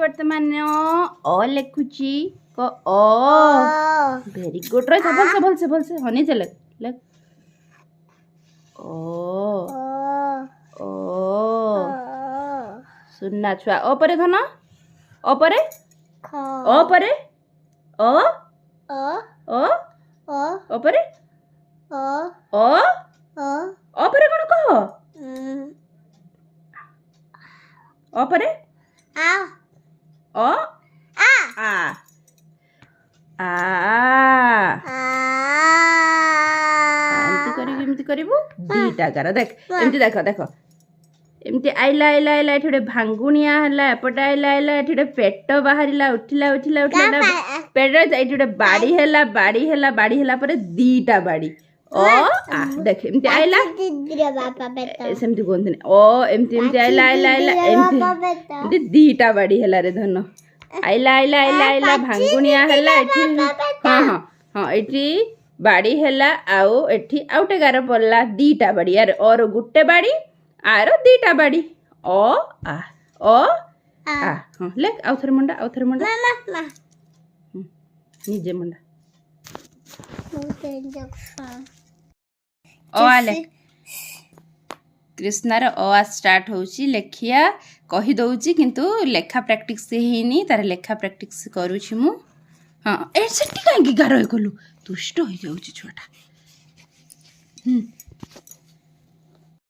वर्तमान अ लिखुची क a very good रही भलसे हनी चले लग ओ ओ सुनना छुआ ओ परे धन ओ परे ओ परे ओ ओ ओ परे ओ ओ परे कौन कह ओ परे ओ आ एमती करिबु दीटा कर देख एमती देख एमती आइला एठी गोटे भांगुणिया हला एपटे आइला एठी गोटे पेट बाहरिला उठिला पेट एठी गोटे बाड़ी हला पर दीटा बाड़ी ओ आ देख एमती आइला सेमती कोंथने ओ एमती आइला एमती दीटा बाड़ी हला रे धन आइला भांगुणिया हला एठी हां एठी बाड़ी हला आउ एठी आउटे गार पड़ला दीटा बाड़ी यार और गुटे बाड़ी आर दीटा बाड़ी ओ आ हां लेख आउ थरे मुंडा निजे मुंडा ओ आ लेख कृष्णार अ स्टार्ट होउची लेखिया कहि दउची किंतु लेखा प्रैक्टिस हेनी तार लेखा प्रैक्टिस करूची मु हां ए सेठी काहे गारो कलु दुष्ट हो जाउची छोटा